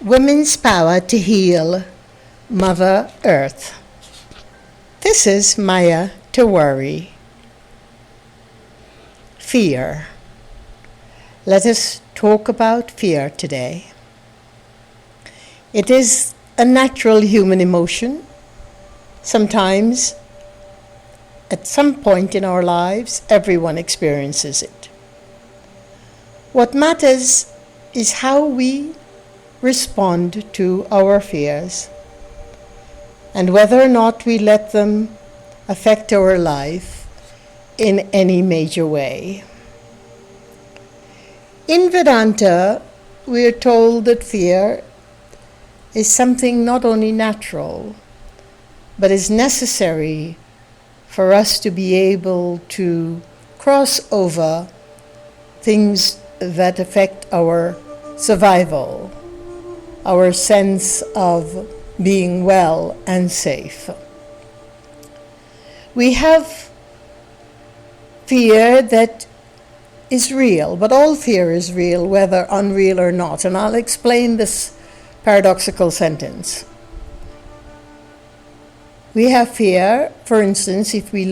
Women's Power to Heal Mother Earth. This is Maya to Worry. Fear. Let us talk about fear today. It is a natural human emotion. Sometimes, at some point in our lives, everyone experiences it. What matters is how we respond to our fears and whether or not we let them affect our life in any major way. In Vedanta, we are told that fear is something not only natural, but is necessary for us to be able to cross over things that affect our survival, our sense of being well and safe. We have fear that is real, but all fear is real, whether unreal or not. And I'll explain this paradoxical sentence. We have fear, for instance, if we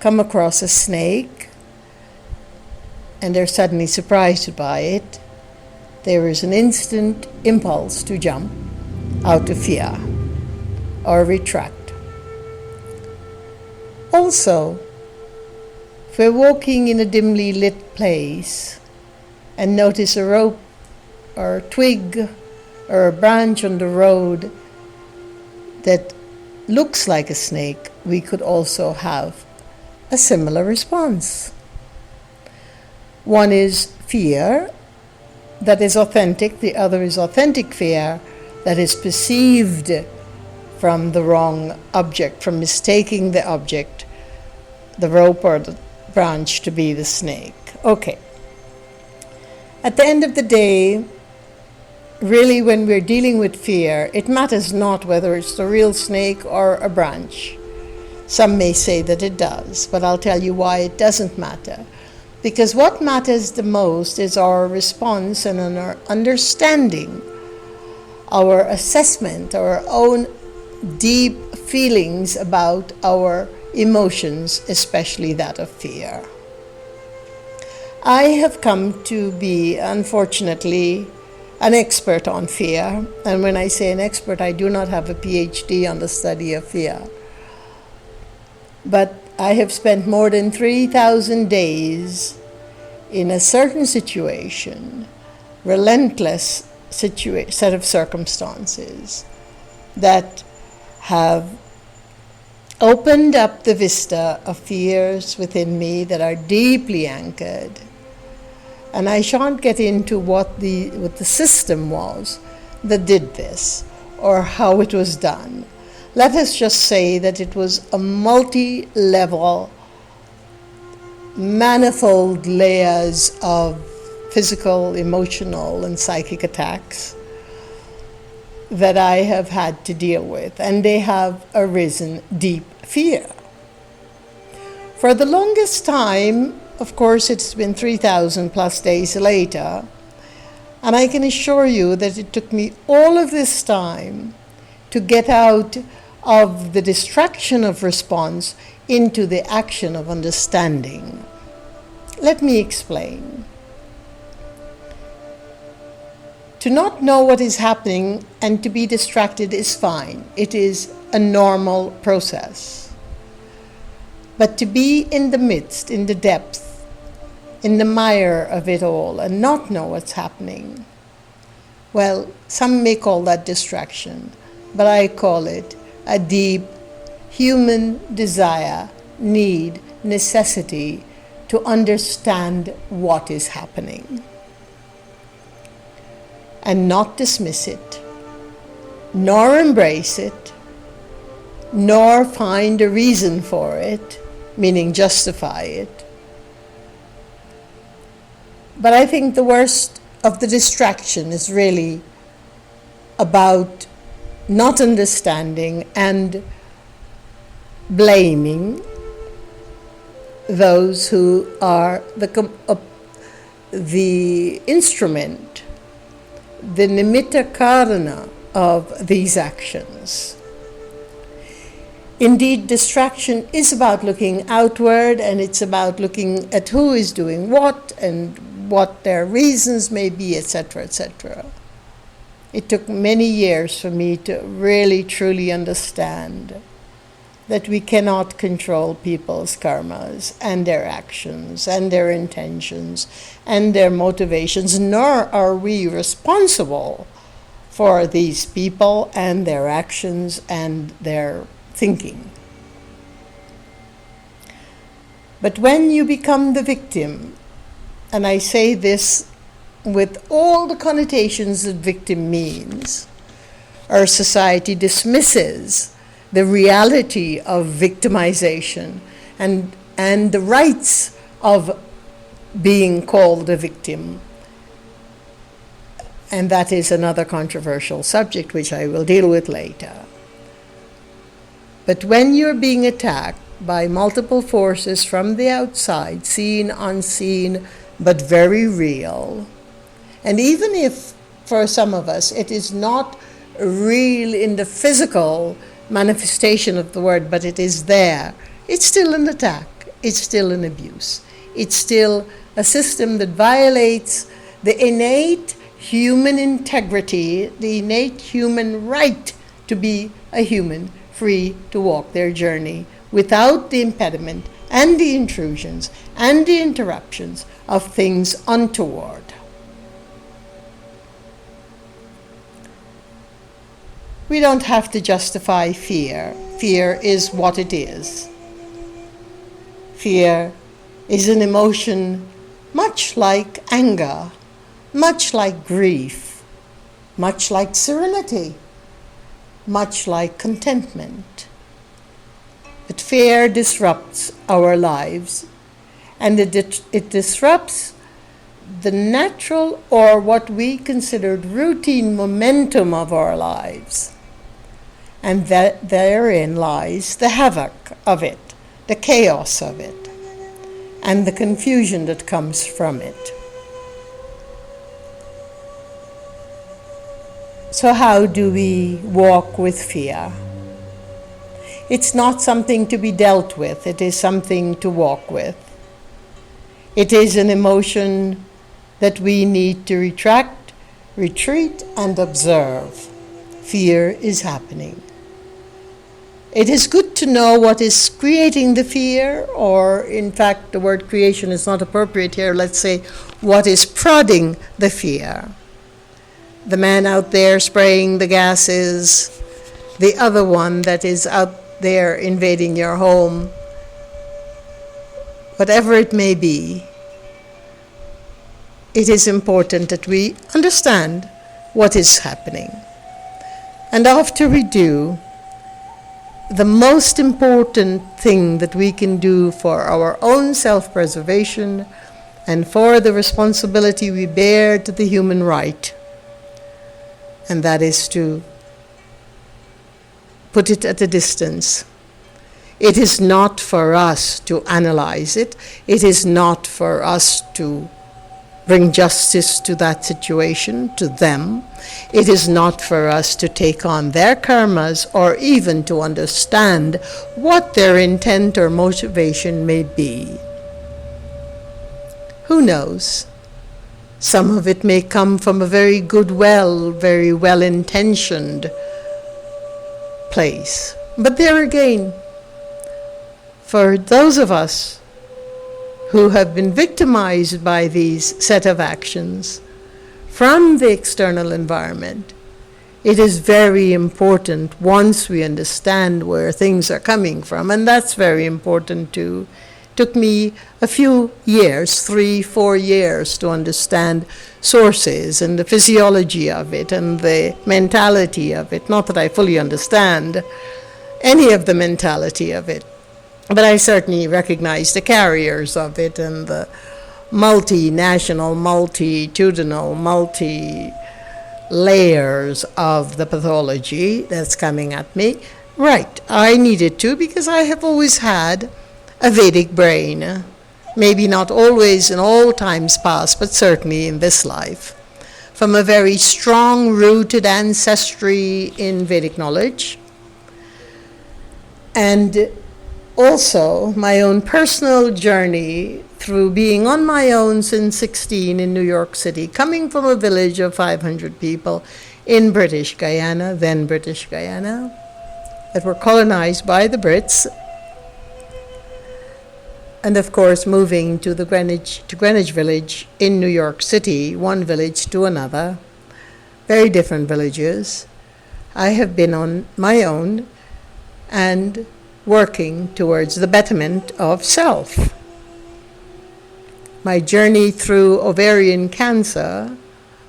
come across a snake and they're suddenly surprised by it, there is an instant impulse to jump out of fear or retract. Also, if we're walking in a dimly lit place and notice a rope or a twig or a branch on the road that looks like a snake, we could also have a similar response. One is fear that is authentic, the other is authentic fear that is perceived from the wrong object, from mistaking the object, the rope or the branch, to be the snake. Okay. At the end of the day, really when we're dealing with fear, it matters not whether it's the real snake or a branch. Some may say that it does, but I'll tell you why it doesn't matter. Because what matters the most is our response and our understanding, our assessment, our own deep feelings about our emotions, especially that of fear. I have come to be, unfortunately, an expert on fear. And when I say an expert, I do not have a PhD on the study of fear. But I have spent more than 3,000 days in a certain situation, relentless set of circumstances that have opened up the vista of fears within me that are deeply anchored. And I shan't get into what the system was that did this or how it was done. Let us just say that it was a multi-level, manifold layers of physical, emotional, and psychic attacks that I have had to deal with, and they have arisen deep fear. For the longest time, of course, it's been 3,000 plus days later, and I can assure you that it took me all of this time to get out of the distraction of response into the action of understanding. Let me explain. To not know what is happening and to be distracted is fine. It is a normal process. But to be in the midst, in the depth, in the mire of it all and not know what's happening, well, some may call that distraction, but I call it a deep human desire, need, necessity to understand what is happening and not dismiss it, nor embrace it, nor find a reason for it, meaning justify it. But I think the worst of the distraction is really about not understanding and blaming those who are the instrument the nimitta karana of these actions. Indeed, distraction is about looking outward, and it's about looking at who is doing what and what their reasons may be, etc., etc. It took many years for me to really, truly understand that we cannot control people's karmas and their actions and their intentions and their motivations, nor are we responsible for these people and their actions and their thinking. But when you become the victim, and I say this with all the connotations that victim means, our society dismisses the reality of victimization and the rights of being called a victim. And that is another controversial subject which I will deal with later. But when you're being attacked by multiple forces from the outside, seen, unseen, but very real, and even if for some of us it is not real in the physical manifestation of the word, but it is there, it's still an attack, it's still an abuse, it's still a system that violates the innate human integrity, the innate human right to be a human, free to walk their journey without the impediment and the intrusions and the interruptions of things untoward. We don't have to justify fear. Fear is what it is. Fear is an emotion much like anger, much like grief, much like serenity, much like contentment. But fear disrupts our lives, and it disrupts the natural, or what we considered routine momentum of our lives. And that therein lies the havoc of it, the chaos of it, and the confusion that comes from it. So how do we walk with fear? It's not something to be dealt with, it is something to walk with. It is an emotion that we need to retract, retreat, and observe. Fear is happening. It is good to know what is creating the fear, or in fact the word creation is not appropriate here, let's say what is prodding the fear. The man out there spraying the gases, the other one that is out there invading your home, whatever it may be, it is important that we understand what is happening. And after we do, the most important thing that we can do for our own self-preservation and for the responsibility we bear to the human right, and that is to put it at a distance. It is not for us to analyze it. It is not for us to bring justice to that situation, to them. It is not for us to take on their karmas or even to understand what their intent or motivation may be. Who knows? Some of it may come from a very very well-intentioned place. But there again, for those of us who have been victimized by these set of actions from the external environment, it is very important once we understand where things are coming from, and that's very important too. It took me a few years, 3-4 years, to understand sources and the physiology of it and the mentality of it. Not that I fully understand any of the mentality of it, but I certainly recognize the carriers of it and the multinational, multitudinal, multi-layers of the pathology that's coming at me. Right, I needed to, because I have always had a Vedic brain. Maybe not always in all times past, but certainly in this life. from a very strong-rooted ancestry in Vedic knowledge, and also my own personal journey through being on my own since 16 in New York City, coming from a village of 500 people in British Guyana, then British Guyana, that were colonized by the Brits, and of course moving to Greenwich Village in New York City, one village to another, very different villages. I have been on my own and working towards the betterment of self. My journey through ovarian cancer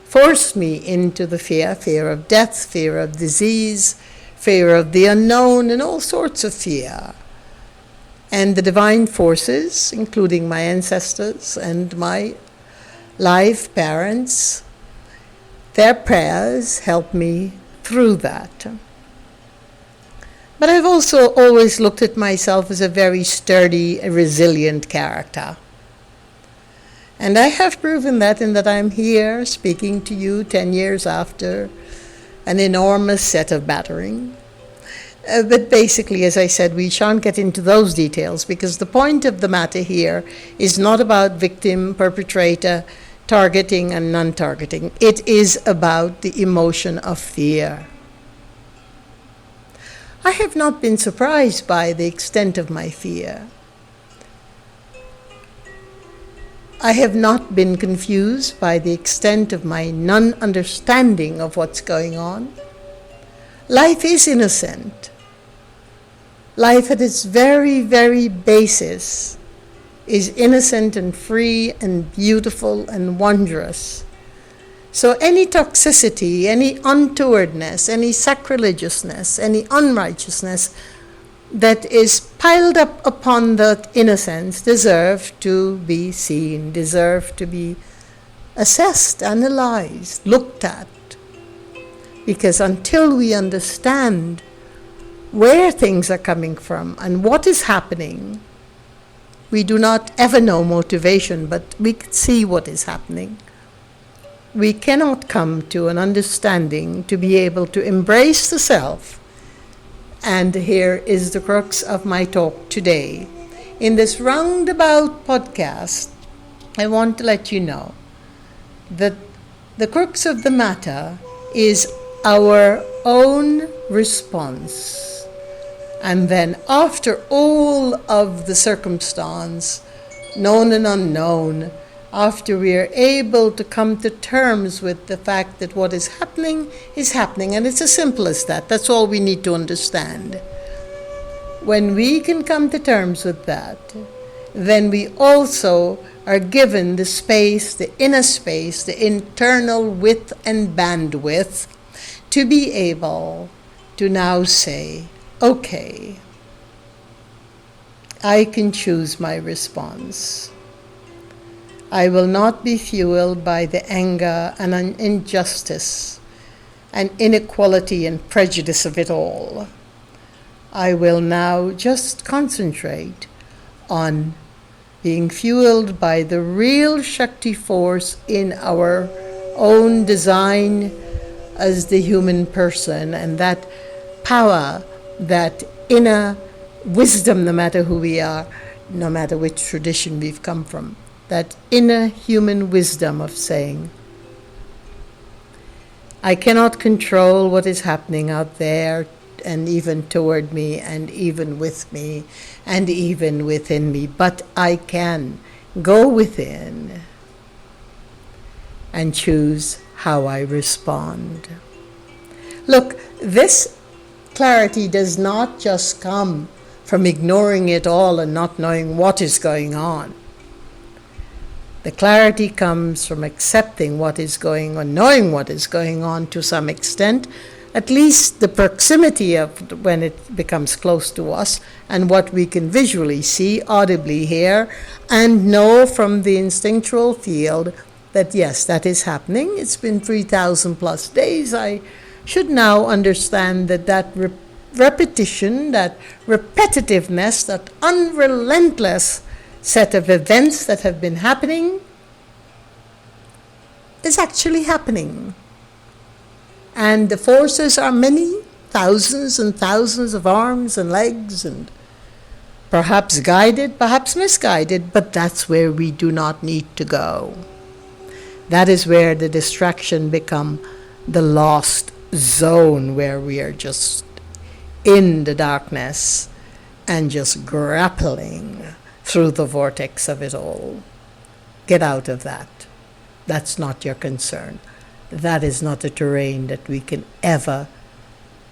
forced me into the fear of death, fear of disease, fear of the unknown, and all sorts of fear. And the divine forces, including my ancestors and my live parents, their prayers helped me through that. But I've also always looked at myself as a very sturdy, resilient character. And I have proven that in that I'm here speaking to you 10 years after an enormous set of battering. But basically, as I said, we shan't get into those details because the point of the matter here is not about victim, perpetrator, targeting and non-targeting. It is about the emotion of fear. I have not been surprised by the extent of my fear. I have not been confused by the extent of my non-understanding of what's going on. Life is innocent. Life at its very, very basis is innocent and free and beautiful and wondrous. So any toxicity, any untowardness, any sacrilegiousness, any unrighteousness that is piled up upon that innocence deserve to be seen, deserve to be assessed, analyzed, looked at. Because until we understand where things are coming from and what is happening, we do not ever know motivation, but we can see what is happening. We cannot come to an understanding to be able to embrace the self. And here is the crux of my talk today. In this roundabout podcast, I want to let you know that the crux of the matter is our own response. And then after all of the circumstance, known and unknown, after we are able to come to terms with the fact that what is happening, and it's as simple as that. That's all we need to understand. When we can come to terms with that, then we also are given the space, the inner space, the internal width and bandwidth to be able to now say, okay, I can choose my response. I will not be fueled by the anger and injustice and inequality and prejudice of it all. I will now just concentrate on being fueled by the real Shakti force in our own design as the human person, and that power, that inner wisdom, no matter who we are, no matter which tradition we've come from, that inner human wisdom of saying, I cannot control what is happening out there and even toward me and even with me and even within me, but I can go within and choose how I respond. Look, this clarity does not just come from ignoring it all and not knowing what is going on. The clarity comes from accepting what is going on, knowing what is going on to some extent, at least the proximity of when it becomes close to us and what we can visually see, audibly hear, and know from the instinctual field that yes, that is happening. It's been 3,000 plus days. I should now understand that repetition, that repetitiveness, that unrelentless set of events that have been happening is actually happening. And the forces are many, thousands and thousands of arms and legs, and perhaps guided, perhaps misguided, but that's where we do not need to go. That is where the distraction become the lost zone, where we are just in the darkness and just grappling through the vortex of it all. Get out of that. That's not your concern. That is not a terrain that we can ever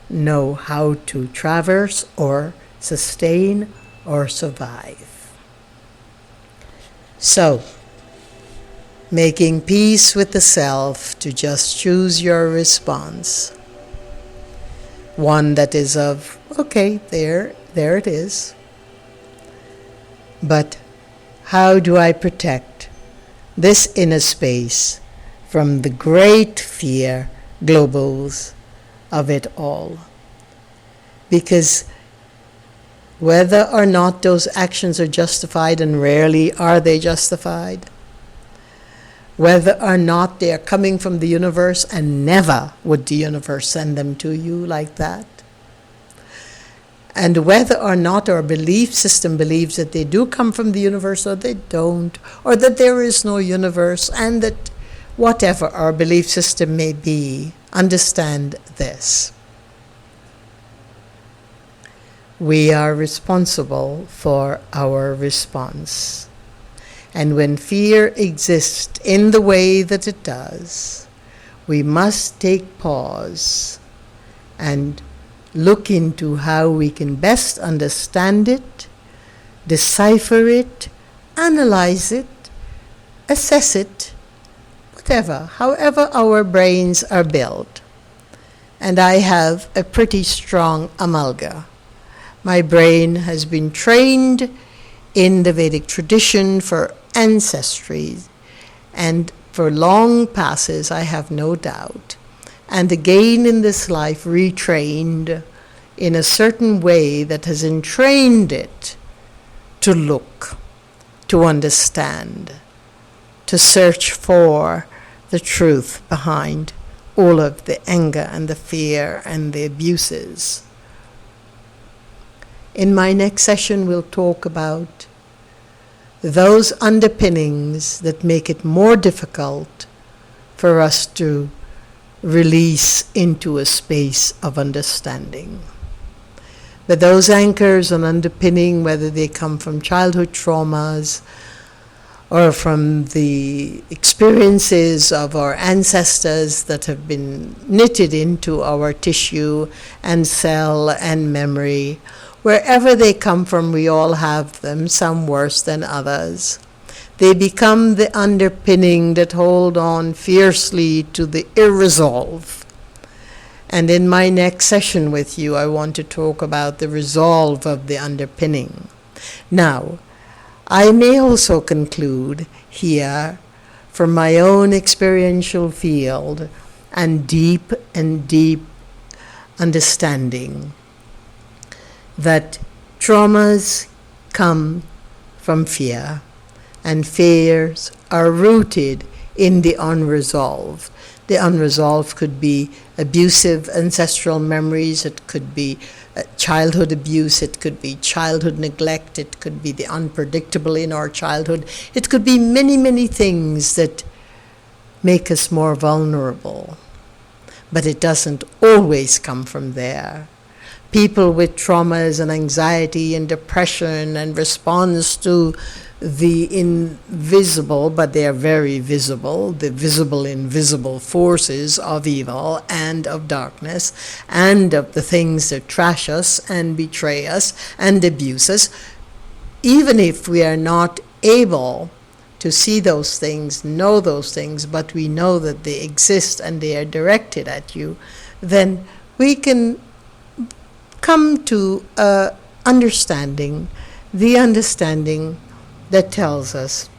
know how to traverse or sustain or survive. So, making peace with the self to just choose your response. One that is of, okay, there it is. But how do I protect this inner space from the great fear globules of it all? Because whether or not those actions are justified, and rarely are they justified, whether or not they are coming from the universe, and never would the universe send them to you like that, and whether or not our belief system believes that they do come from the universe or they don't, or that there is no universe, and that whatever our belief system may be, understand this. We are responsible for our response. And when fear exists in the way that it does, we must take pause and look into how we can best understand it, decipher it, analyze it, assess it, whatever, however our brains are built. And I have a pretty strong amalgam. My brain has been trained in the Vedic tradition for ancestry, and for long passes, I have no doubt. And again in this life, retrained in a certain way that has entrained it to look, to understand, to search for the truth behind all of the anger and the fear and the abuses. In my next session, we'll talk about those underpinnings that make it more difficult for us to release into a space of understanding. But those anchors and underpinning, whether they come from childhood traumas or from the experiences of our ancestors that have been knitted into our tissue and cell and memory, wherever they come from, we all have them, some worse than others. They become the underpinning that hold on fiercely to the irresolve. And in my next session with you, I want to talk about the resolve of the underpinning. Now, I may also conclude here, from my own experiential field and deep understanding, that traumas come from fear, and fears are rooted in the unresolved. The unresolved could be abusive ancestral memories, it could be childhood abuse, it could be childhood neglect, it could be the unpredictable in our childhood, it could be many, many things that make us more vulnerable. But it doesn't always come from there. People with traumas and anxiety and depression and response to the invisible, but they are very visible, the visible, invisible forces of evil and of darkness and of the things that trash us and betray us and abuse us. Even if we are not able to see those things, know those things, but we know that they exist and they are directed at you, then we can come to understanding, the understanding that tells us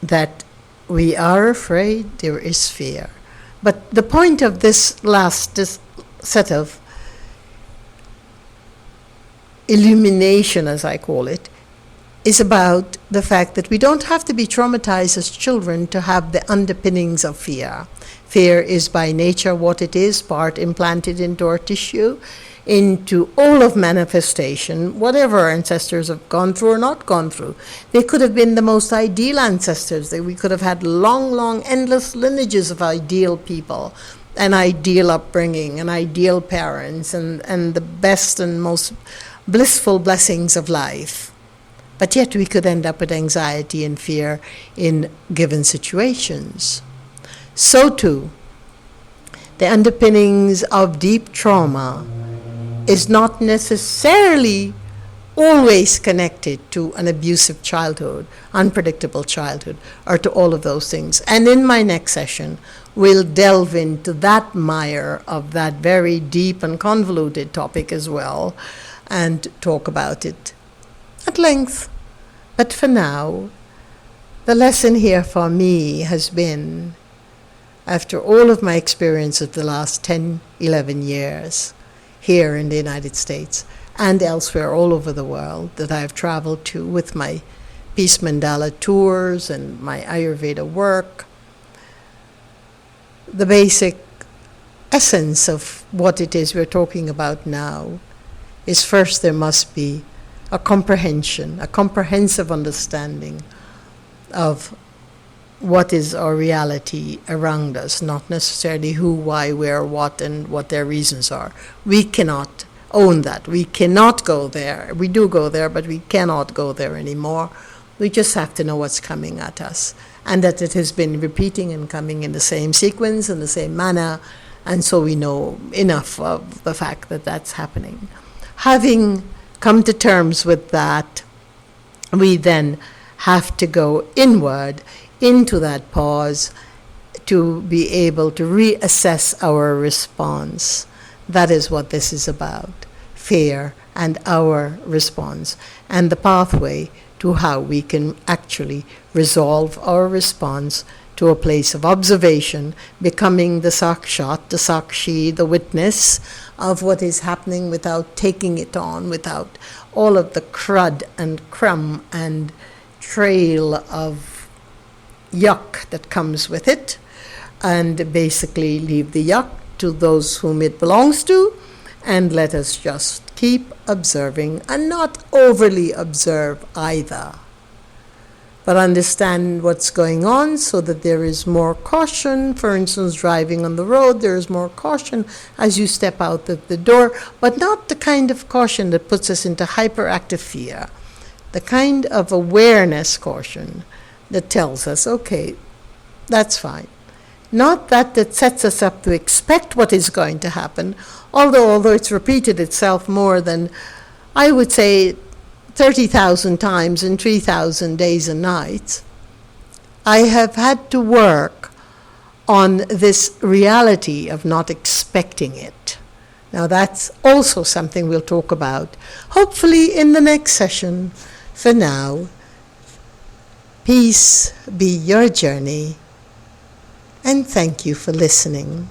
that we are afraid, there is fear. But the point of this set of illumination, as I call it, is about the fact that we don't have to be traumatized as children to have the underpinnings of fear. Fear is by nature what it is, part implanted into our tissue, into all of manifestation, whatever our ancestors have gone through or not gone through. They could have been the most ideal ancestors. We could have had long, endless lineages of ideal people, an ideal upbringing, and ideal parents, and the best and most blissful blessings of life. But yet we could end up with anxiety and fear in given situations. So too, the underpinnings of deep trauma is not necessarily always connected to an abusive childhood, unpredictable childhood, or to all of those things. And in my next session, we'll delve into that mire of that very deep and convoluted topic as well, and talk about it at length. But for now, the lesson here for me has been, after all of my experience of the last 10, 11 years here in the United States and elsewhere all over the world that I've traveled to with my Peace Mandala tours and my Ayurveda work, the basic essence of what it is we're talking about now is, first, there must be a comprehension, a comprehensive understanding of what is our reality around us, not necessarily who, why, where, what, and what their reasons are. We cannot own that. We cannot go there. We do go there, but we cannot go there anymore. We just have to know what's coming at us, and that it has been repeating and coming in the same sequence, in the same manner, and so we know enough of the fact that that's happening. Having come to terms with that, we then have to go inward into that pause to be able to reassess our response. That is what this is about, fear and our response, and the pathway to how we can actually resolve our response to a place of observation, becoming the sakshat, the sakshi, the witness of what is happening without taking it on, without all of the crud and crumb and trail of yuck that comes with it, and basically leave the yuck to those whom it belongs to, and let us just keep observing, and not overly observe either, but understand what's going on so that there is more caution. For instance, driving on the road, there is more caution as you step out of the door, but not the kind of caution that puts us into hyperactive fear, the kind of awareness caution that tells us, okay, that's fine. Not that sets us up to expect what is going to happen, although it's repeated itself more than, I would say, 30,000 times in 3,000 days and nights. I have had to work on this reality of not expecting it. Now that's also something we'll talk about, hopefully in the next session. For now, peace be your journey, and thank you for listening.